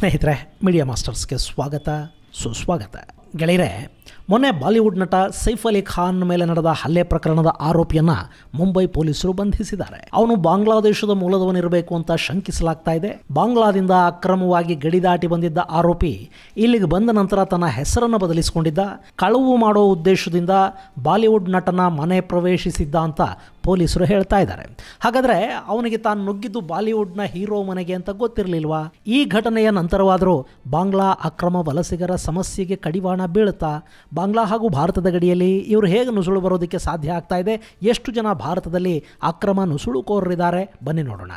ಸ್ನೇಹಿತರೆ, ಮೀಡಿಯಾ ಮಾಸ್ಟರ್ಸ್ಗೆ ಸ್ವಾಗತ ಸುಸ್ವಾಗತ. ಗೆಳೆಯರೆ, ಮೊನ್ನೆ ಬಾಲಿವುಡ್ ನಟ ಸೈಫ್ ಅಲಿ ಖಾನ್ ಮೇಲೆ ನಡೆದ ಹಲ್ಲೆ ಪ್ರಕರಣದ ಆರೋಪಿಯನ್ನು ಮುಂಬೈ ಪೊಲೀಸರು ಬಂಧಿಸಿದ್ದಾರೆ. ಅವನು ಬಾಂಗ್ಲಾದೇಶದ ಮೂಲದವನಿರಬೇಕು ಅಂತ ಶಂಕಿಸಲಾಗ್ತಾ ಇದೆ. ಬಾಂಗ್ಲಾದಿಂದ ಅಕ್ರಮವಾಗಿ ಗಡಿ ದಾಟಿ ಬಂದಿದ್ದ ಆರೋಪಿ ಇಲ್ಲಿಗೆ ಬಂದ ನಂತರ ತನ್ನ ಹೆಸರನ್ನು ಬದಲಿಸಿಕೊಂಡಿದ್ದ. ಕಳವು ಮಾಡೋ ಉದ್ದೇಶದಿಂದ ಬಾಲಿವುಡ್ ನಟನ ಮನೆ ಪ್ರವೇಶಿಸಿದ್ದ ಅಂತ ಪೊಲೀಸರು ಹೇಳ್ತಾ ಇದ್ದಾರೆ. ಹಾಗಾದರೆ ಅವನಿಗೆ ತಾನು ನುಗ್ಗಿದ್ದು ಬಾಲಿವುಡ್ನ ಹೀರೋ ಮನೆಗೆ ಅಂತ ಗೊತ್ತಿರಲಿಲ್ವಾ? ಈ ಘಟನೆಯ ನಂತರವಾದರೂ ಬಾಂಗ್ಲಾ ಅಕ್ರಮ ವಲಸಿಗರ ಸಮಸ್ಯೆಗೆ ಕಡಿವಾಣ ಬೀಳುತ್ತಾ? ಬಾಂಗ್ಲಾ ಹಾಗೂ ಭಾರತದ ಗಡಿಯಲ್ಲಿ ಇವರು ಹೇಗೆ ನುಸುಳು ಬರೋದಕ್ಕೆ ಸಾಧ್ಯ ಆಗ್ತಾ ಇದೆ? ಎಷ್ಟು ಜನ ಭಾರತದಲ್ಲಿ ಅಕ್ರಮ ನುಸುಳುಕೋರರಿದ್ದಾರೆ? ಬನ್ನಿ ನೋಡೋಣ.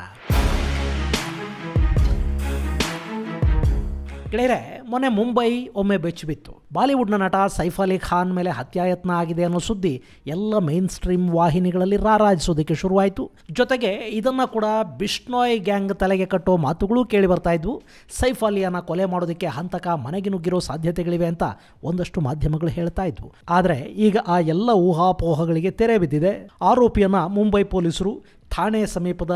ಗೆಳೆಯರೆ, ಮೊನ್ನೆ ಮುಂಬೈ ಒಮ್ಮೆ ಬೆಚ್ಚಿಬಿತ್ತು. ಬಾಲಿವುಡ್ನ ನಟ ಸೈಫ್ ಅಲಿ ಖಾನ್ ಮೇಲೆ ಹತ್ಯಾಯತ್ನ ಆಗಿದೆ ಅನ್ನೋ ಸುದ್ದಿ ಎಲ್ಲ ಮೇನ್ ಸ್ಟ್ರೀಮ್ ವಾಹಿನಿಗಳಲ್ಲಿ ರಾರಾಜಿಸೋದಕ್ಕೆ ಶುರುವಾಯಿತು. ಜೊತೆಗೆ ಇದನ್ನು ಕೂಡ ಬಿಷ್ಣೋಯ್ ಗ್ಯಾಂಗ್ ತಲೆಗೆ ಕಟ್ಟೋ ಮಾತುಗಳು ಕೇಳಿ ಬರ್ತಾ ಇದ್ವು. ಸೈಫ್ ಅಲಿಯನ್ನು ಕೊಲೆ ಮಾಡೋದಕ್ಕೆ ಹಂತಕ ಮನೆಗೆ ನುಗ್ಗಿರೋ ಸಾಧ್ಯತೆಗಳಿವೆ ಅಂತ ಒಂದಷ್ಟು ಮಾಧ್ಯಮಗಳು ಹೇಳ್ತಾ ಇದ್ವು. ಆದರೆ ಈಗ ಆ ಎಲ್ಲ ಊಹಾಪೋಹಗಳಿಗೆ ತೆರೆ ಬಿದ್ದಿದೆ. ಆರೋಪಿಯನ್ನು ಮುಂಬೈ ಪೊಲೀಸರು ಥಾಣೆ ಸಮೀಪದ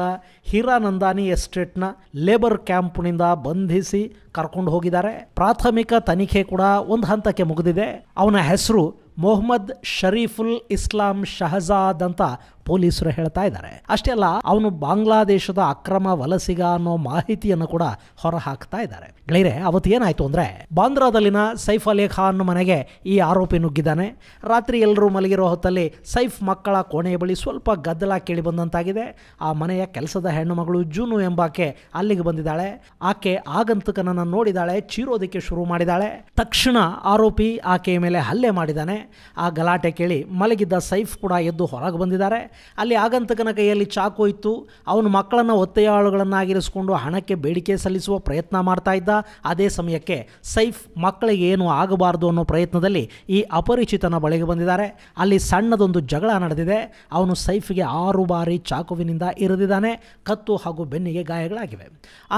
ಹೀರಾನಂದಾನಿ ಎಸ್ಟೇಟ್ನ ಲೇಬರ್ ಕ್ಯಾಂಪ್ನಿಂದ ಬಂಧಿಸಿ ಕರ್ಕೊಂಡು ಹೋಗಿದ್ದಾರೆ. ಪ್ರಾಥಮಿಕ ತನಿಖೆ ಕೂಡ ಒಂದು ಹಂತಕ್ಕೆ ಮುಗಿದಿದೆ. ಅವನ ಹೆಸರು ಮೊಹಮ್ಮದ್ ಶರೀಫುಲ್ ಇಸ್ಲಾಂ ಶಹಜಾದ್ ಅಂತ ಪೊಲೀಸರು ಹೇಳ್ತಾ ಇದ್ದಾರೆ. ಅಷ್ಟೇ ಅಲ್ಲ, ಅವನು ಬಾಂಗ್ಲಾದೇಶದ ಅಕ್ರಮ ವಲಸಿಗ ಅನ್ನೋ ಮಾಹಿತಿಯನ್ನು ಕೂಡ ಹೊರ ಹಾಕ್ತಾ ಇದ್ದಾರೆ. ಗೆಳೆಯರೆ, ಅವತ್ತು ಏನಾಯ್ತು ಅಂದರೆ, ಬಾಂದ್ರಾದಲ್ಲಿನ ಸೈಫ್ ಅಲಿ ಖಾನ್ ಮನೆಗೆ ಈ ಆರೋಪಿ ನುಗ್ಗಿದ್ದಾನೆ. ರಾತ್ರಿ ಎಲ್ಲರೂ ಮಲಗಿರೋ ಹೊತ್ತಲ್ಲಿ ಸೈಫ್ ಮಕ್ಕಳ ಕೋಣೆಯ ಬಳಿ ಸ್ವಲ್ಪ ಗದ್ದಲ ಕೇಳಿ ಬಂದಂತಾಗಿದೆ. ಆ ಮನೆಯ ಕೆಲಸದ ಹೆಣ್ಣು ಮಗಳು ಜೂನು ಎಂಬಾಕೆ ಅಲ್ಲಿಗೆ ಬಂದಿದ್ದಾಳೆ. ಆಕೆ ಆಗಂತಕನನ್ನು ನೋಡಿದಾಳೆ, ಚೀರೋದಕ್ಕೆ ಶುರು ಮಾಡಿದಾಳೆ. ತಕ್ಷಣ ಆರೋಪಿ ಆಕೆಯ ಮೇಲೆ ಹಲ್ಲೆ ಮಾಡಿದ್ದಾನೆ. ಆ ಗಲಾಟೆ ಕೇಳಿ ಮಲಗಿದ್ದ ಸೈಫ್ ಕೂಡ ಎದ್ದು ಹೊರಗೆ ಬಂದಿದ್ದಾರೆ. ಅಲ್ಲಿ ಆಗಂತಕನ ಕೈಯಲ್ಲಿ ಚಾಕು ಇತ್ತು. ಅವನು ಮಕ್ಕಳನ್ನು ಒತ್ತೆಯಾಳುಗಳನ್ನಾಗಿರಿಸಿಕೊಂಡು ಹಣಕ್ಕೆ ಬೇಡಿಕೆ ಸಲ್ಲಿಸುವ ಪ್ರಯತ್ನ ಮಾಡ್ತಾ ಇದ್ದ. ಅದೇ ಸಮಯಕ್ಕೆ ಸೈಫ್ ಮಕ್ಕಳಿಗೆ ಏನು ಆಗಬಾರ್ದು ಅನ್ನೋ ಪ್ರಯತ್ನದಲ್ಲಿ ಈ ಅಪರಿಚಿತನ ಬಳಿಗೆ ಬಂದಿದ್ದಾರೆ. ಅಲ್ಲಿ ಸಣ್ಣದೊಂದು ಜಗಳ ನಡೆದಿದೆ. ಅವನು ಸೈಫ್ಗೆ 6 ಬಾರಿ ಚಾಕುವಿನಿಂದ ಇರಿದಿದ್ದಾನೆ. ಕತ್ತು ಹಾಗೂ ಬೆನ್ನಿಗೆ ಗಾಯಗಳಾಗಿವೆ.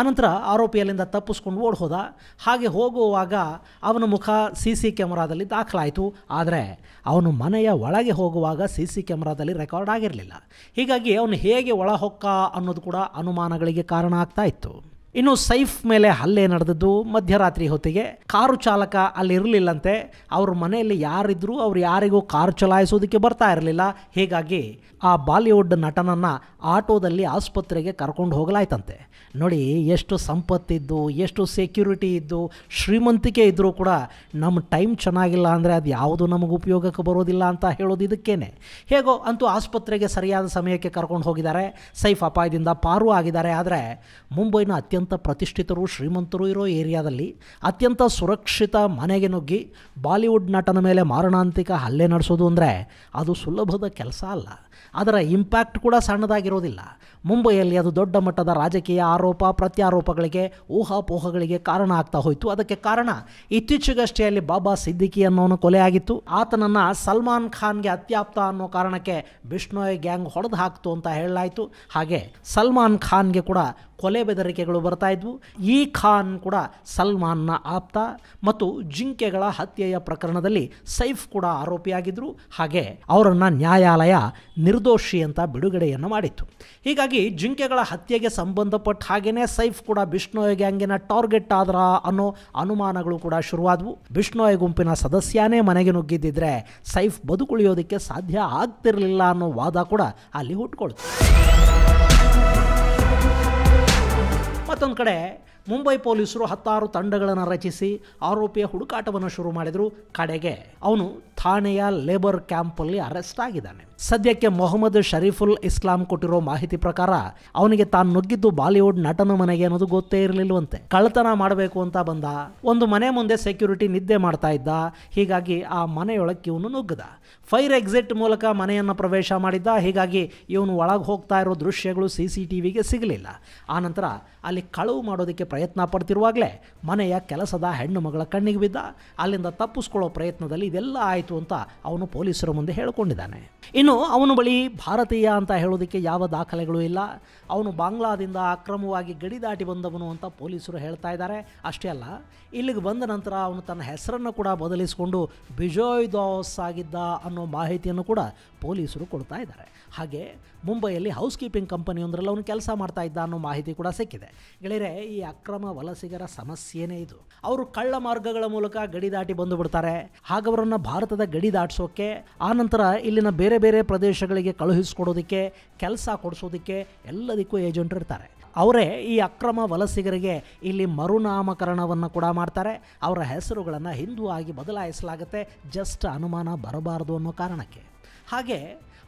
ಆನಂತರ ಆರೋಪಿ ಅಲ್ಲಿಂದ ತಪ್ಪಿಸ್ಕೊಂಡು ಓಡ್ ಹೋದ. ಹಾಗೆ ಹೋಗುವಾಗ ಅವನ ಮುಖ CC ಕ್ಯಾಮರಾದಲ್ಲಿ ದಾಖಲಾಯಿತು. ಆದರೆ ಅವನು ಮನೆಯ ಒಳಗೆ ಹೋಗುವಾಗ CC ಕ್ಯಾಮರಾದಲ್ಲಿ ರೆಕಾರ್ಡ್ ಆಗಿರಲಿಲ್ಲ. ಹೀಗಾಗಿ ಅವನು ಹೇಗೆ ಒಳ ಹೊಕ್ಕ ಅನ್ನೋದು ಕೂಡ ಅನುಮಾನಗಳಿಗೆ ಕಾರಣ ಆಗ್ತಾ ಇತ್ತು. ಇನ್ನು ಸೈಫ್ ಮೇಲೆ ಹಲ್ಲೆ ನಡೆದದ್ದು ಮಧ್ಯರಾತ್ರಿ ಹೊತ್ತಿಗೆ. ಕಾರು ಚಾಲಕ ಅಲ್ಲಿ ಇರಲಿಲ್ಲಂತೆ. ಅವ್ರ ಮನೆಯಲ್ಲಿ ಯಾರಿದ್ರು ಅವ್ರು ಯಾರಿಗೂ ಕಾರು ಚಲಾಯಿಸೋದಕ್ಕೆ ಬರ್ತಾ ಇರಲಿಲ್ಲ. ಹೀಗಾಗಿ ಆ ಬಾಲಿವುಡ್ ನಟನನ್ನು ಆಟೋದಲ್ಲಿ ಆಸ್ಪತ್ರೆಗೆ ಕರ್ಕೊಂಡು ಹೋಗಲಾಯ್ತಂತೆ. ನೋಡಿ, ಎಷ್ಟು ಸಂಪತ್ತಿದ್ದು, ಎಷ್ಟು ಸೆಕ್ಯೂರಿಟಿ ಇದ್ದು, ಶ್ರೀಮಂತಿಕೆ ಇದ್ದರೂ ಕೂಡ ನಮ್ಮ ಟೈಮ್ ಚೆನ್ನಾಗಿಲ್ಲ ಅಂದರೆ ಅದು ಯಾವುದು ನಮಗೆ ಉಪಯೋಗಕ್ಕೆ ಬರೋದಿಲ್ಲ ಅಂತ ಹೇಳೋದು ಇದಕ್ಕೇನೆ. ಹೇಗೋ ಅಂತೂ ಆಸ್ಪತ್ರೆಗೆ ಸರಿಯಾದ ಸಮಯಕ್ಕೆ ಕರ್ಕೊಂಡು ಹೋಗಿದ್ದಾರೆ. ಸೈಫ್ ಅಪಾಯದಿಂದ ಪಾರು ಆಗಿದ್ದಾರೆ. ಆದರೆ ಮುಂಬೈನ ಅತ್ಯಂತ ಪ್ರತಿಷ್ಠಿತರು, ಶ್ರೀಮಂತರು ಇರೋ ಏರಿಯಾದಲ್ಲಿ ಅತ್ಯಂತ ಸುರಕ್ಷಿತ ಮನೆಗೆ ನುಗ್ಗಿ ಬಾಲಿವುಡ್ ನಟನ ಮೇಲೆ ಮಾರಣಾಂತಿಕ ಹಲ್ಲೆ ನಡೆಸೋದು ಅಂದರೆ ಅದು ಸುಲಭದ ಕೆಲಸ ಅಲ್ಲ. ಅದರ ಇಂಪ್ಯಾಕ್ಟ್ ಕೂಡ ಸಣ್ಣದಾಗಿರೋದಿಲ್ಲ. ಮುಂಬೈಯಲ್ಲಿ ಅದು ದೊಡ್ಡ ಮಟ್ಟದ ರಾಜಕೀಯ ಆರೋಪ ಪ್ರತ್ಯಾರೋಪಗಳಿಗೆ, ಊಹಾಪೋಹಗಳಿಗೆ ಕಾರಣ ಆಗ್ತಾ ಹೋಯಿತು. ಅದಕ್ಕೆ ಕಾರಣ ಇತ್ತೀಚೆಗಷ್ಟೇ ಅಲ್ಲಿ ಬಾಬಾ ಸಿದ್ದಿಕಿ ಅನ್ನೋನು ಕೊಲೆ ಆಗಿತ್ತು. ಆತನನ್ನು ಸಲ್ಮಾನ್ ಖಾನ್ಗೆ ಅತ್ಯಾಪ್ತ ಅನ್ನೋ ಕಾರಣಕ್ಕೆ ಬಿಷ್ಣೋಯ್ ಗ್ಯಾಂಗ್ ಹೊಡೆದು ಹಾಕ್ತು ಅಂತ ಹೇಳಲಾಯಿತು. ಹಾಗೆ ಸಲ್ಮಾನ್ ಖಾನ್ಗೆ ಕೂಡ ಕೊಲೆ ಬೆದರಿಕೆಗಳು ಬರ್ತಾ ಇದ್ವು. ಈ ಖಾನ್ ಕೂಡ ಸಲ್ಮಾನ್ನ ಆಪ್ತ ಮತ್ತು ಜಿಂಕೆಗಳ ಹತ್ಯೆಯ ಪ್ರಕರಣದಲ್ಲಿ ಸೈಫ್ ಕೂಡ ಆರೋಪಿಯಾಗಿದ್ದರು. ಹಾಗೆ ಅವರನ್ನು ನ್ಯಾಯಾಲಯ ನಿರ್ದೋಷಿ ಅಂತ ಬಿಡುಗಡೆಯನ್ನು ಮಾಡಿತ್ತು. ಹೀಗಾಗಿ ಜಿಂಕೆಗಳ ಹತ್ಯೆಗೆ ಸಂಬಂಧಪಟ್ಟ ಹಾಗೆಯೇ ಸೈಫ್ ಕೂಡ ಬಿಷ್ಣೋಯ್ ಗ್ಯಾಂಗಿನ ಟಾರ್ಗೆಟ್ ಆದ್ರ ಅನ್ನೋ ಅನುಮಾನಗಳು ಕೂಡ ಶುರುವಾದವು. ಬಿಷ್ಣೋಯ್ ಗುಂಪಿನ ಸದಸ್ಯನೇ ಮನೆಗೆ ನುಗ್ಗಿದ್ದಿದ್ರೆ ಸೈಫ್ ಬದುಕುಳಿಯೋದಕ್ಕೆ ಸಾಧ್ಯ ಆಗ್ತಿರಲಿಲ್ಲ ಅನ್ನೋ ವಾದ ಕೂಡ ಅಲ್ಲಿ ಹುಟ್ಕೊಳ್ತು. ಮತ್ತೊಂದು ಕಡೆ ಮುಂಬೈ ಪೊಲೀಸರು 16 ತಂಡಗಳನ್ನು ರಚಿಸಿ ಆರೋಪಿಯ ಹುಡುಕಾಟವನ್ನು ಶುರು ಮಾಡಿದರು. ಕಡೆಗೆ ಅವನು ಥಾಣೆಯ ಲೇಬರ್ ಕ್ಯಾಂಪಲ್ಲಿ ಅರೆಸ್ಟ್ ಆಗಿದ್ದಾನೆ. ಸದ್ಯಕ್ಕೆ ಮೊಹಮ್ಮದ್ ಶರೀಫುಲ್ ಇಸ್ಲಾಂ ಕೊಟ್ಟಿರೋ ಮಾಹಿತಿ ಪ್ರಕಾರ ಅವನಿಗೆ ತಾನು ನುಗ್ಗಿದ್ದು ಬಾಲಿವುಡ್ ನಟನ ಮನೆಗೆ ಅನ್ನೋದು ಗೊತ್ತೇ ಇರಲಿಲ್ಲವಂತೆ. ಕಳ್ಳತನ ಮಾಡಬೇಕು ಅಂತ ಬಂದ. ಒಂದು ಮನೆ ಮುಂದೆ ಸೆಕ್ಯೂರಿಟಿ ನಿದ್ದೆ ಮಾಡ್ತಾ ಇದ್ದ. ಹೀಗಾಗಿ ಆ ಮನೆಯೊಳಕ್ಕೆ ಇವನು ನುಗ್ಗದ. ಫೈರ್ ಎಕ್ಸಿಟ್ ಮೂಲಕ ಮನೆಯನ್ನು ಪ್ರವೇಶ ಮಾಡಿದ್ದ. ಹೀಗಾಗಿ ಇವನು ಒಳಗೆ ಹೋಗ್ತಾ ಇರೋ ದೃಶ್ಯಗಳು CCTVಗೆ ಸಿಗಲಿಲ್ಲ. ಆನಂತರ ಅಲ್ಲಿ ಕಳವು ಮಾಡೋದಕ್ಕೆ ಪ್ರಯತ್ನ ಪಡ್ತಿರುವಾಗಲೇ ಮನೆಯ ಕೆಲಸದ ಹೆಣ್ಣು ಮಗಳ ಕಣ್ಣಿಗೆ ಬಿದ್ದ. ಅಲ್ಲಿಂದ ತಪ್ಪಿಸ್ಕೊಳ್ಳೋ ಪ್ರಯತ್ನದಲ್ಲಿ ಇದೆಲ್ಲ ಆಯಿತು ಅಂತ ಅವನು ಪೊಲೀಸರ ಮುಂದೆ ಹೇಳಿಕೊಂಡಿದ್ದಾನೆ. ಇನ್ನು ಇನ್ನು ಅವನ ಬಳಿ ಭಾರತೀಯ ಅಂತ ಹೇಳೋದಕ್ಕೆ ಯಾವ ದಾಖಲೆಗಳು ಇಲ್ಲ. ಅವನು ಬಾಂಗ್ಲಾದಿಂದ ಅಕ್ರಮವಾಗಿ ಗಡಿ ದಾಟಿ ಬಂದವನು ಅಂತ ಪೊಲೀಸರು ಹೇಳ್ತಾ ಇದ್ದಾರೆ. ಅಷ್ಟೇ ಅಲ್ಲ, ಇಲ್ಲಿಗೆ ಬಂದ ನಂತರ ಅವನು ತನ್ನ ಹೆಸರನ್ನು ಕೂಡ ಬದಲಿಸಿಕೊಂಡು ಬಿಜೋಯ್ ದಾಸ್ ಆಗಿದ್ದ ಅನ್ನೋ ಮಾಹಿತಿಯನ್ನು ಕೂಡ ಪೊಲೀಸರು ಕೊಡ್ತಾ ಇದ್ದಾರೆ. ಹಾಗೆ ಮುಂಬೈಯಲ್ಲಿ ಹೌಸ್ ಕೀಪಿಂಗ್ ಕಂಪನಿಯೊಂದರಲ್ಲಿ ಅವನು ಕೆಲಸ ಮಾಡ್ತಾ ಇದ್ದ ಅನ್ನೋ ಮಾಹಿತಿ ಕೂಡ ಸಿಕ್ಕಿದೆ. ಗೆಳೆಯರೆ, ಈ ಅಕ್ರಮ ವಲಸಿಗರ ಸಮಸ್ಯೆನೇ ಇದು. ಅವರು ಕಳ್ಳ ಮಾರ್ಗಗಳ ಮೂಲಕ ಗಡಿ ದಾಟಿ ಬಂದು ಬಿಡ್ತಾರೆ. ಹಾಗವರನ್ನು ಭಾರತದ ಗಡಿ ದಾಟಿಸೋಕ್ಕೆ, ಆನಂತರ ಇಲ್ಲಿನ ಬೇರೆ ಬೇರೆ ಪ್ರದೇಶಗಳಿಗೆ ಕಳುಹಿಸ್ಕೊಡೋದಕ್ಕೆ, ಕೆಲಸ ಕೊಡಿಸೋದಕ್ಕೆ ಎಲ್ಲದಕ್ಕೂ ಏಜೆಂಟರು ಇರ್ತಾರೆ. ಅವರೇ ಈ ಅಕ್ರಮ ವಲಸಿಗರಿಗೆ ಇಲ್ಲಿ ಮರುನಾಮಕರಣವನ್ನು ಕೂಡ ಮಾಡ್ತಾರೆ. ಅವರ ಹೆಸರುಗಳನ್ನು ಹಿಂದೂ ಆಗಿ ಬದಲಾಯಿಸಲಾಗುತ್ತೆ, ಜಸ್ಟ್ ಅನುಮಾನ ಬರಬಾರದು ಅನ್ನೋ ಕಾರಣಕ್ಕೆ. ಹಾಗೆ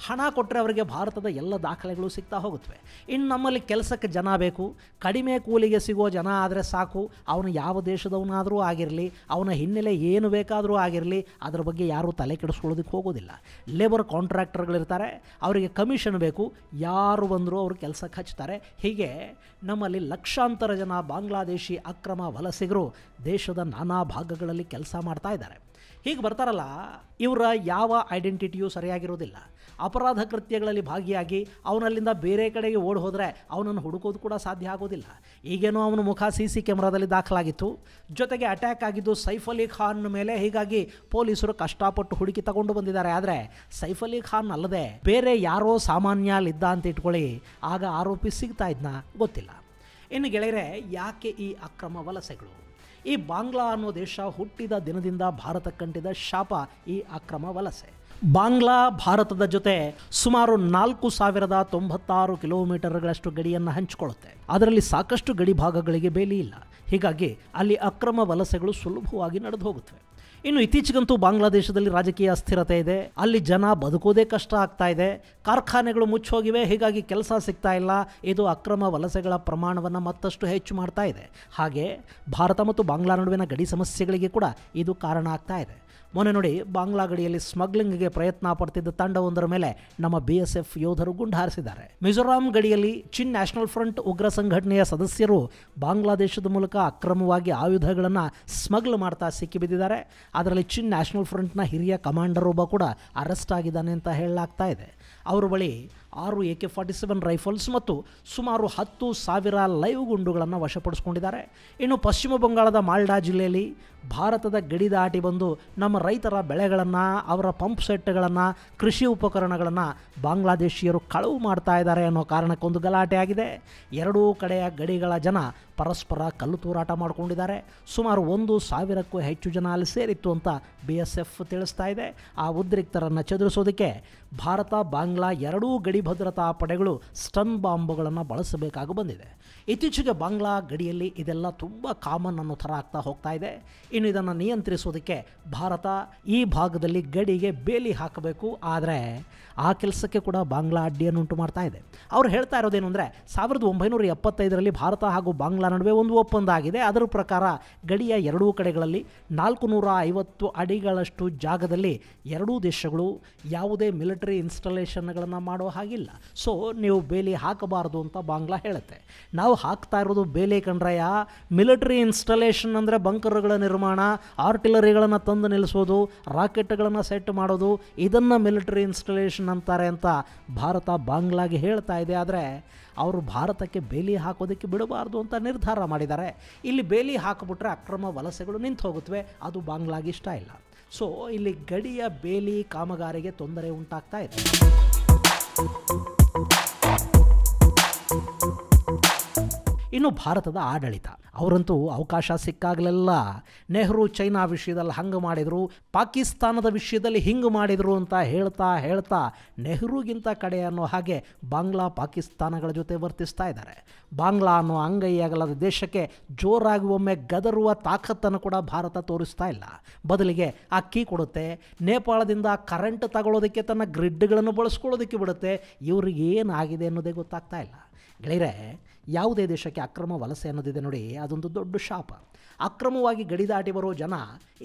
ಹಣ ಕೊಟ್ಟರೆ ಅವರಿಗೆ ಭಾರತದ ಎಲ್ಲ ದಾಖಲೆಗಳು ಸಿಗ್ತಾ ಹೋಗುತ್ತವೆ. ಇನ್ನು ನಮ್ಮಲ್ಲಿ ಕೆಲಸಕ್ಕೆ ಜನ ಬೇಕು, ಕಡಿಮೆ ಕೂಲಿಗೆ ಸಿಗೋ ಜನ ಆದರೆ ಸಾಕು. ಅವನು ಯಾವ ದೇಶದವನಾದರೂ ಆಗಿರಲಿ, ಅವನ ಹಿನ್ನೆಲೆ ಏನು ಬೇಕಾದರೂ ಆಗಿರಲಿ, ಅದರ ಬಗ್ಗೆ ಯಾರೂ ತಲೆ ಕೆಡಿಸ್ಕೊಳ್ಳೋದಕ್ಕೆ ಹೋಗೋದಿಲ್ಲ. ಲೇಬರ್ ಕಾಂಟ್ರಾಕ್ಟರ್ಗಳಿರ್ತಾರೆ, ಅವರಿಗೆ ಕಮಿಷನ್ ಬೇಕು, ಯಾರು ಬಂದರೂ ಅವರು ಕೆಲಸಕ್ಕೆ ಹಚ್ತಾರೆ. ಹೀಗೆ ನಮ್ಮಲ್ಲಿ ಲಕ್ಷಾಂತರ ಜನ ಬಾಂಗ್ಲಾದೇಶಿ ಅಕ್ರಮ ವಲಸಿಗರು ದೇಶದ ನಾನಾ ಭಾಗಗಳಲ್ಲಿ ಕೆಲಸ ಮಾಡ್ತಾ ಇದ್ದಾರೆ. ಹೀಗೆ ಬರ್ತಾರಲ್ಲ, ಇವರ ಯಾವ ಐಡೆಂಟಿಟಿಯೂ ಸರಿಯಾಗಿರೋದಿಲ್ಲ. ಅಪರಾಧ ಕೃತ್ಯಗಳಲ್ಲಿ ಭಾಗಿಯಾಗಿ ಅವನಲ್ಲಿಂದ ಬೇರೆ ಕಡೆಗೆ ಓಡಿ ಹೋದರೆ ಅವನನ್ನು ಹುಡುಕೋದು ಕೂಡ ಸಾಧ್ಯ ಆಗೋದಿಲ್ಲ. ಈಗೇನೋ ಅವನ ಮುಖ CC ಕ್ಯಾಮ್ರಾದಲ್ಲಿ ದಾಖಲಾಗಿತ್ತು. ಜೊತೆಗೆ ಅಟ್ಯಾಕ್ ಆಗಿದ್ದು ಸೈಫ್ ಅಲಿ ಖಾನ್ ಮೇಲೆ. ಹೀಗಾಗಿ ಪೊಲೀಸರು ಕಷ್ಟಪಟ್ಟು ಹುಡುಕಿ ತಗೊಂಡು ಬಂದಿದ್ದಾರೆ. ಆದರೆ ಸೈಫ್ ಅಲಿ ಖಾನ್ ಅಲ್ಲದೆ ಬೇರೆ ಯಾರೋ ಸಾಮಾನ್ಯ ಅಲ್ಲಿದ್ದ ಅಂತ ಇಟ್ಕೊಳ್ಳಿ, ಆಗ ಆರೋಪಿ ಸಿಗ್ತಾ ಇದ್ನ ಗೊತ್ತಿಲ್ಲ. ಇನ್ನು ಗೆಳೆಯರೆ, ಯಾಕೆ ಈ ಅಕ್ರಮ ವಲಸೆಗಳು? ಈ ಬಾಂಗ್ಲಾ ಅನ್ನೋ ದೇಶ ಹುಟ್ಟಿದ ದಿನದಿಂದ ಭಾರತಕ್ಕಂಟಿದ ಶಾಪ ಈ ಅಕ್ರಮ ವಲಸೆ. ಬಾಂಗ್ಲಾ ಭಾರತದ ಜೊತೆ ಸುಮಾರು 4096 ಕಿಲೋಮೀಟರ್ಗಳಷ್ಟು ಗಡಿಯನ್ನು ಹಂಚಿಕೊಳ್ಳುತ್ತೆ. ಅದರಲ್ಲಿ ಸಾಕಷ್ಟು ಗಡಿ ಭಾಗಗಳಿಗೆ ಬೇಲಿ ಇಲ್ಲ. ಹೀಗಾಗಿ ಅಲ್ಲಿ ಅಕ್ರಮ ವಲಸೆಗಳು ಸುಲಭವಾಗಿ ನಡೆದು ಹೋಗುತ್ತವೆ. ಇನ್ನು ಇತ್ತೀಚೆಗಂತೂ ಬಾಂಗ್ಲಾದೇಶದಲ್ಲಿ ರಾಜಕೀಯ ಅಸ್ಥಿರತೆ ಇದೆ. ಅಲ್ಲಿ ಜನ ಬದುಕೋದೇ ಕಷ್ಟ ಆಗ್ತಾ ಇದೆ. ಕಾರ್ಖಾನೆಗಳು ಮುಚ್ಚೋಗಿವೆ. ಹೀಗಾಗಿ ಕೆಲಸ ಸಿಗ್ತಾ ಇಲ್ಲ. ಇದು ಅಕ್ರಮ ವಲಸೆಗಳ ಪ್ರಮಾಣವನ್ನು ಮತ್ತಷ್ಟು ಹೆಚ್ಚು ಮಾಡ್ತಾ ಇದೆ. ಹಾಗೆ ಭಾರತ ಮತ್ತು ಬಾಂಗ್ಲಾ ನಡುವಿನ ಗಡಿ ಸಮಸ್ಯೆಗಳಿಗೆ ಕೂಡ ಇದು ಕಾರಣ ಆಗ್ತಾ ಇದೆ. ಮೊನ್ನೆ ನೋಡಿ, ಬಾಂಗ್ಲಾ ಗಡಿಯಲ್ಲಿ ಸ್ಮಗ್ಲಿಂಗ್ಗೆ ಪ್ರಯತ್ನ ಪಡ್ತಿದ್ದ ತಂಡವೊಂದರ ಮೇಲೆ ನಮ್ಮ BSF ಯೋಧರು ಗುಂಡು ಹಾರಿಸಿದ್ದಾರೆ. ಮಿಜೋರಾಂ ಗಡಿಯಲ್ಲಿ ಚಿನ್ ನ್ಯಾಷನಲ್ ಫ್ರಂಟ್ ಉಗ್ರ ಸಂಘಟನೆಯ ಸದಸ್ಯರು ಬಾಂಗ್ಲಾದೇಶದ ಮೂಲಕ ಅಕ್ರಮವಾಗಿ ಆಯುಧಗಳನ್ನು ಸ್ಮಗ್ಲ್ ಮಾಡ್ತಾ ಸಿಕ್ಕಿಬಿದ್ದಿದ್ದಾರೆ. ಅದರಲ್ಲಿ ಚಿನ್ ನ್ಯಾಷನಲ್ ಫ್ರಂಟ್ನ ಹಿರಿಯ ಕಮಾಂಡರ್ ಒಬ್ಬ ಕೂಡ ಅರೆಸ್ಟ್ ಆಗಿದ್ದಾನೆ ಅಂತ ಹೇಳಲಾಗ್ತಾ ಇದೆ. ಅವರ ಬಳಿ 6 AK-47 ರೈಫಲ್ಸ್ ಮತ್ತು ಸುಮಾರು 10,000 ಲೈವ್ ಗುಂಡುಗಳನ್ನು ವಶಪಡಿಸಿಕೊಂಡಿದ್ದಾರೆ. ಇನ್ನು ಪಶ್ಚಿಮ ಬಂಗಾಳದ ಮಾಲ್ಡಾ ಜಿಲ್ಲೆಯಲ್ಲಿ ಭಾರತದ ಗಡಿ ದಾಟಿ ಬಂದು ನಮ್ಮ ರೈತರ ಬೆಳೆಗಳನ್ನು, ಅವರ ಪಂಪ್ ಸೆಟ್ಗಳನ್ನು, ಕೃಷಿ ಉಪಕರಣಗಳನ್ನು ಬಾಂಗ್ಲಾದೇಶಿಯರು ಕಳವು ಮಾಡ್ತಾ ಇದ್ದಾರೆ ಅನ್ನೋ ಕಾರಣಕ್ಕೊಂದು ಗಲಾಟೆ ಆಗಿದೆ. ಎರಡೂ ಕಡೆಯ ಗಡಿಗಳ ಜನ ಪರಸ್ಪರ ಕಲ್ಲು ತೂರಾಟ ಮಾಡಿಕೊಂಡಿದ್ದಾರೆ. ಸುಮಾರು 1,000ಕ್ಕೂ ಹೆಚ್ಚು ಜನ ಅಲ್ಲಿ ಸೇರಿತ್ತು ಅಂತ BSF ತಿಳಿಸ್ತಾ ಇದೆ. ಆ ಉದ್ರಿಕ್ತರನ್ನು ಚದುರಿಸೋದಕ್ಕೆ ಭಾರತ ಬಾಂಗ್ಲಾ ಎರಡೂ ಗಡಿ ಭದ್ರತಾ ಪಡೆಗಳು ಸ್ಟನ್ ಬಾಂಬ್ಗಳನ್ನು ಬಳಸಬೇಕಾಗಿ ಬಂದಿದೆ. ಇತ್ತೀಚೆಗೆ ಬಾಂಗ್ಲಾ ಗಡಿಯಲ್ಲಿ ಇದೆಲ್ಲ ತುಂಬ ಕಾಮನ್ ಅನ್ನೋ ಥರ ಆಗ್ತಾ ಹೋಗ್ತಾ ಇದೆ. ಇನ್ನು ಇದನ್ನು ನಿಯಂತ್ರಿಸೋದಕ್ಕೆ ಭಾರತ ಈ ಭಾಗದಲ್ಲಿ ಗಡಿಗೆ ಬೇಲಿ ಹಾಕಬೇಕು. ಆದರೆ ಆ ಕೆಲಸಕ್ಕೆ ಕೂಡ ಬಾಂಗ್ಲಾ ಅಡ್ಡಿಯನ್ನುಂಟು ಮಾಡ್ತಾ ಇದೆ. ಅವ್ರು ಹೇಳ್ತಾ ಇರೋದೇನು ಅಂದರೆ, 1975ರಲ್ಲಿ ಭಾರತ ಹಾಗೂ ಬಾಂಗ್ಲಾ ನಡುವೆ ಒಂದು ಒಪ್ಪಂದ ಆಗಿದೆ. ಅದರ ಪ್ರಕಾರ ಗಡಿಯ ಎರಡೂ ಕಡೆಗಳಲ್ಲಿ 450 ಅಡಿಗಳಷ್ಟು ಜಾಗದಲ್ಲಿ ಎರಡೂ ದೇಶಗಳು ಯಾವುದೇ ಮಿಲಿಟರಿ ಇನ್ಸ್ಟಾಲೇಷನ್ಗಳನ್ನು ಮಾಡೋ ಹಾಗಿಲ್ಲ. ಸೊ ನೀವು ಬೇಲಿ ಹಾಕಬಾರದು ಅಂತ ಬಾಂಗ್ಲಾ ಹೇಳುತ್ತೆ. ನಾವು ಹಾಕ್ತಾ ಇರೋದು ಬೇಲಿ ಕಣ್ರಯ್ಯ. ಮಿಲಿಟರಿ ಇನ್ಸ್ಟಾಲೇಷನ್ ಅಂದರೆ ಬಂಕರ್ಗಳ ನಿರ್ಮಾಣ, ಆರ್ಟಿಲರಿಗಳನ್ನು ತಂದು ನಿಲ್ಲಿಸೋದು, ರಾಕೆಟ್ಗಳನ್ನು ಸೆಟ್ ಮಾಡೋದು, ಇದನ್ನು ಮಿಲಿಟರಿ ಇನ್ಸ್ಟಾಲೇಷನ್ ಅಂತಾರೆ ಅಂತ ಭಾರತ ಬಾಂಗ್ಲಾಗೆ ಹೇಳ್ತಾ ಇದೆ. ಆದರೆ ಅವರು ಭಾರತಕ್ಕೆ ಬೇಲಿ ಹಾಕೋದಕ್ಕೆ ಬಿಡಬಾರ್ದು ಅಂತ ನಿರ್ಧಾರ ಮಾಡಿದ್ದಾರೆ. ಇಲ್ಲಿ ಬೇಲಿ ಹಾಕಿಬಿಟ್ರೆ ಅಕ್ರಮ ವಲಸೆಗಳು ನಿಂತು ಹೋಗುತ್ತವೆ. ಅದು ಬಾಂಗ್ಲಾಗೆ ಇಷ್ಟ ಇಲ್ಲ. ಸೊ ಇಲ್ಲಿ ಗಡಿಯ ಬೇಲಿ ಕಾಮಗಾರಿಗೆ ತೊಂದರೆ ಉಂಟಾಗ್ತಾ ಇದೆ. ಇನ್ನು ಭಾರತದ ಆಡಳಿತ, ಅವರಂತೂ ಅವಕಾಶ ಸಿಕ್ಕಾಗಲೆಲ್ಲ ನೆಹರು ಚೈನಾ ವಿಷಯದಲ್ಲಿ ಹಂಗೆ ಮಾಡಿದರು, ಪಾಕಿಸ್ತಾನದ ವಿಷಯದಲ್ಲಿ ಹಿಂಗೆ ಮಾಡಿದರು ಅಂತ ಹೇಳ್ತಾ ನೆಹರುಗಿಂತ ಕಡೆ ಅನ್ನೋ ಹಾಗೆ ಬಾಂಗ್ಲಾ ಪಾಕಿಸ್ತಾನಗಳ ಜೊತೆ ವರ್ತಿಸ್ತಾ ಇದ್ದಾರೆ. ಬಾಂಗ್ಲಾ ಅನ್ನೋ ಅಂಗೈಯಾಗಲಾದ ದೇಶಕ್ಕೆ ಜೋರಾಗಿ ಒಮ್ಮೆ ಗದರುವ ತಾಕತ್ತನ್ನು ಕೂಡ ಭಾರತ ತೋರಿಸ್ತಾ ಇಲ್ಲ. ಬದಲಿಗೆ ಅಕ್ಕಿ ಕೊಡುತ್ತೆ, ನೇಪಾಳದಿಂದ ಕರೆಂಟ್ ತಗೊಳ್ಳೋದಕ್ಕೆ ತನ್ನ ಗ್ರಿಡ್ಗಳನ್ನು ಬಳಸ್ಕೊಳ್ಳೋದಕ್ಕೆ ಬಿಡುತ್ತೆ. ಇವ್ರಿಗೆ ಏನಾಗಿದೆ ಅನ್ನೋದೇ ಗೊತ್ತಾಗ್ತಾ ಇಲ್ಲ. ಗೆಳೆಯರೆ, ಯಾವುದೇ ದೇಶಕ್ಕೆ ಅಕ್ರಮ ವಲಸೆ ಅನ್ನೋದಿದೆ ನೋಡಿ, ಅದೊಂದು ದೊಡ್ಡ ಶಾಪ. ಅಕ್ರಮವಾಗಿ ಗಡಿ ದಾಟಿ ಬರೋ ಜನ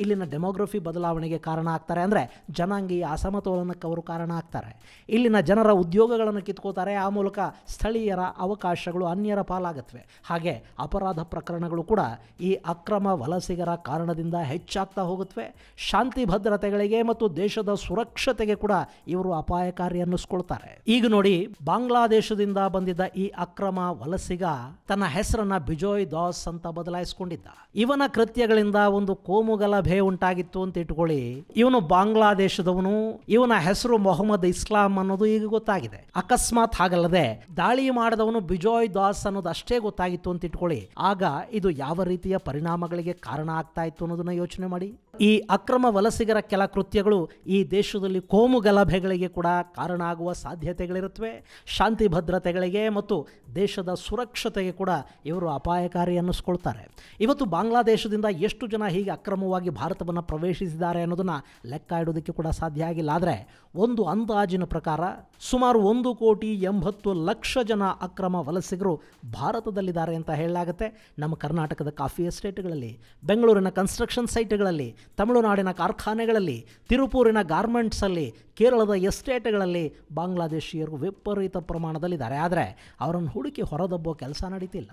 ಇಲ್ಲಿನ ಡೆಮೋಗ್ರಫಿ ಬದಲಾವಣೆಗೆ ಕಾರಣ ಆಗ್ತಾರೆ. ಅಂದರೆ ಜನಾಂಗೀಯ ಅಸಮತೋಲನಕ್ಕೆ ಅವರು ಕಾರಣ ಆಗ್ತಾರೆ. ಇಲ್ಲಿನ ಜನರ ಉದ್ಯೋಗಗಳನ್ನು ಕಿತ್ಕೋತಾರೆ. ಆ ಮೂಲಕ ಸ್ಥಳೀಯರ ಅವಕಾಶಗಳು ಅನ್ಯರ ಪಾಲಾಗತ್ವೆ. ಹಾಗೆ ಅಪರಾಧ ಪ್ರಕರಣಗಳು ಕೂಡ ಈ ಅಕ್ರಮ ವಲಸಿಗರ ಕಾರಣದಿಂದ ಹೆಚ್ಚಾಗ್ತಾ ಹೋಗುತ್ತವೆ. ಶಾಂತಿ ಭದ್ರತೆಗಳಿಗೆ ಮತ್ತು ದೇಶದ ಸುರಕ್ಷತೆಗೆ ಕೂಡ ಇವರು ಅಪಾಯಕಾರಿ ಅನ್ನಿಸ್ಕೊಳ್ತಾರೆ. ಈಗ ನೋಡಿ, ಬಾಂಗ್ಲಾದೇಶದಿಂದ ಬಂದಿದ್ದ ಈ ಅಕ್ರಮ ವಲಸಿಗ ತನ್ನ ಹೆಸರನ್ನ ಬಿಜೋಯ್ ದಾಸ್ ಅಂತ ಬದಲಾಯಿಸಿಕೊಂಡಿದ್ದ. ಇವನ ಕೃತ್ಯಗಳಿಂದ ಒಂದು ಕೋಮುಗಲಭೆ ಉಂಟಾಗಿತ್ತು ಅಂತ ಇಟ್ಕೊಳ್ಳಿ. ಇವನು ಬಾಂಗ್ಲಾದೇಶದವನು, ಇವನ ಹೆಸರು ಮೊಹಮ್ಮದ್ ಇಸ್ಲಾಂ ಅನ್ನೋದು ಈಗ ಗೊತ್ತಾಗಿದೆ. ಅಕಸ್ಮಾತ್ ಹಾಗಲ್ಲದೆ ದಾಳಿ ಮಾಡಿದವನು ಬಿಜೋಯ್ ದಾಸ್ ಅನ್ನೋದು ಅಷ್ಟೇ ಗೊತ್ತಾಗಿತ್ತು ಅಂತ ಇಟ್ಕೊಳ್ಳಿ. ಆಗ ಇದು ಯಾವ ರೀತಿಯ ಪರಿಣಾಮಗಳಿಗೆ ಕಾರಣ ಆಗ್ತಾ ಇತ್ತು ಅನ್ನೋದನ್ನ ಯೋಚನೆ ಮಾಡಿ. ಈ ಅಕ್ರಮ ವಲಸಿಗರ ಕೆಲ ಕೃತ್ಯಗಳು ಈ ದೇಶದಲ್ಲಿ ಕೋಮು ಗಲಭೆಗಳಿಗೆ ಕೂಡ ಕಾರಣ ಆಗುವ ಸಾಧ್ಯತೆಗಳಿರುತ್ತವೆ. ಶಾಂತಿ ಭದ್ರತೆಗಳಿಗೆ ಮತ್ತು ದೇಶದ ಸುರಕ್ಷತೆಗೆ ಕೂಡ ಇವರು ಅಪಾಯಕಾರಿ ಅನ್ನಿಸ್ಕೊಳ್ತಾರೆ. ಇವತ್ತು ಬಾಂಗ್ಲಾದೇಶದಿಂದ ಎಷ್ಟು ಜನ ಹೀಗೆ ಅಕ್ರಮವಾಗಿ ಭಾರತವನ್ನು ಪ್ರವೇಶಿಸಿದ್ದಾರೆ ಅನ್ನೋದನ್ನು ಲೆಕ್ಕ ಇಡೋದಕ್ಕೆ ಕೂಡ ಸಾಧ್ಯ ಆಗಿಲ್ಲ. ಆದರೆ ಒಂದು ಅಂದಾಜಿನ ಪ್ರಕಾರ ಸುಮಾರು 1,80,00,000 ಜನ ಅಕ್ರಮ ವಲಸಿಗರು ಭಾರತದಲ್ಲಿದ್ದಾರೆ ಅಂತ ಹೇಳಲಾಗುತ್ತೆ. ನಮ್ಮ ಕರ್ನಾಟಕದ ಕಾಫಿ ಎಸ್ಟೇಟ್ಗಳಲ್ಲಿ, ಬೆಂಗಳೂರಿನ ಕನ್ಸ್ಟ್ರಕ್ಷನ್ ಸೈಟ್ಗಳಲ್ಲಿ, ತಮಿಳುನಾಡಿನ ಕಾರ್ಖಾನೆಗಳಲ್ಲಿ, ತಿರುಪೂರಿನ ಗಾರ್ಮೆಂಟ್ಸಲ್ಲಿ, ಕೇರಳದ ಎಸ್ಟೇಟ್ಗಳಲ್ಲಿ ಬಾಂಗ್ಲಾದೇಶಿಯರು ವಿಪರೀತ ಪ್ರಮಾಣದಲ್ಲಿದ್ದಾರೆ. ಆದರೆ ಅವರನ್ನು ಹುಡುಕಿ ಹೊರದಬ್ಬೋ ಕೆಲಸ ನಡೀತಿಲ್ಲ.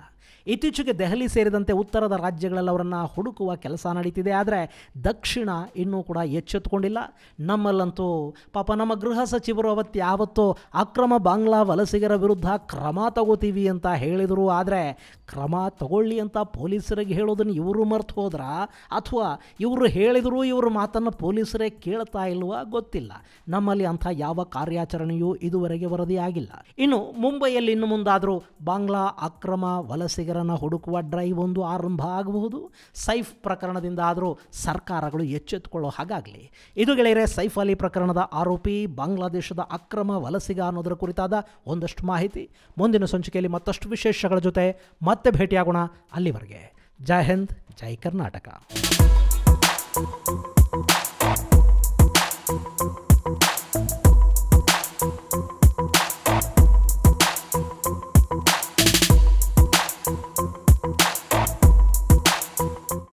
ಇತ್ತೀಚೆಗೆ ದೆಹಲಿ ಸೇರಿದಂತೆ ಉತ್ತರದ ರಾಜ್ಯಗಳಲ್ಲಿ ಅವರನ್ನು ಹುಡುಕುವ ಕೆಲಸ ನಡೀತಿದೆ. ಆದರೆ ದಕ್ಷಿಣ ಇನ್ನೂ ಕೂಡ ಎಚ್ಚೆತ್ತುಕೊಂಡಿಲ್ಲ. ನಮ್ಮಲ್ಲಂತೂ ಪಾಪ ನಮ್ಮ ಗೃಹ ಸಚಿವರು ಯಾವತ್ತೋ ಅಕ್ರಮ ಬಾಂಗ್ಲಾ ವಲಸಿಗರ ವಿರುದ್ಧ ಕ್ರಮ ತಗೋತೀವಿ ಅಂತ ಹೇಳಿದರು. ಆದರೆ ಕ್ರಮ ತಗೊಳ್ಳಿ ಅಂತ ಪೊಲೀಸರಿಗೆ ಹೇಳೋದನ್ನು ಇವರು ಮರ್ತು ಹೋದ್ರ, ಅಥವಾ ಇವರು ಹೇಳಿದರೂ ಇವರು ಮಾತನ್ನು ಪೊಲೀಸರೇ ಕೇಳ್ತಾ ಇಲ್ವಾ ಗೊತ್ತಿಲ್ಲ. ನಮ್ಮಲ್ಲಿ ಅಂಥ ಯಾವ ಕಾರ್ಯಾಚರಣೆಯೂ ಇದುವರೆಗೆ ವರದಿಯಾಗಿಲ್ಲ. ಇನ್ನು ಮುಂಬೈಯಲ್ಲಿ ಇನ್ನು ಮುಂದಾದರೂ ಬಾಂಗ್ಲಾ ಅಕ್ರಮ ವಲಸಿಗರನ್ನು ಹುಡುಕುವ ಡ್ರೈವ್ ಒಂದು ಆರಂಭ ಆಗಬಹುದು. ಸೈಫ್ ಪ್ರಕರಣದಿಂದ ಆದರೂ ಸರ್ಕಾರಗಳು ಎಚ್ಚೆತ್ತುಕೊಳ್ಳೋ ಹಾಗಾಗಲಿ. ಇದು ಗೆಳೆಯರೆ, ಸೈಫ್ ಅಲಿ ಪ್ರಕರಣದ ಆರೋಪಿ ಬಾಂಗ್ಲಾದೇಶದ ಅಕ್ರಮ ವಲಸಿಗ ಅನ್ನೋದರ ಕುರಿತಾದ ಒಂದಷ್ಟು ಮಾಹಿತಿ. ಮುಂದಿನ ಸಂಚಿಕೆಯಲ್ಲಿ ಮತ್ತಷ್ಟು ವಿಶೇಷಗಳ ಜೊತೆ ಮತ್ತೆ ಭೇಟಿಯಾಗೋಣ. ಅಲ್ಲಿವರೆಗೆ ಜೈ ಹಿಂದ್, ಜೈ ಕರ್ನಾಟಕ.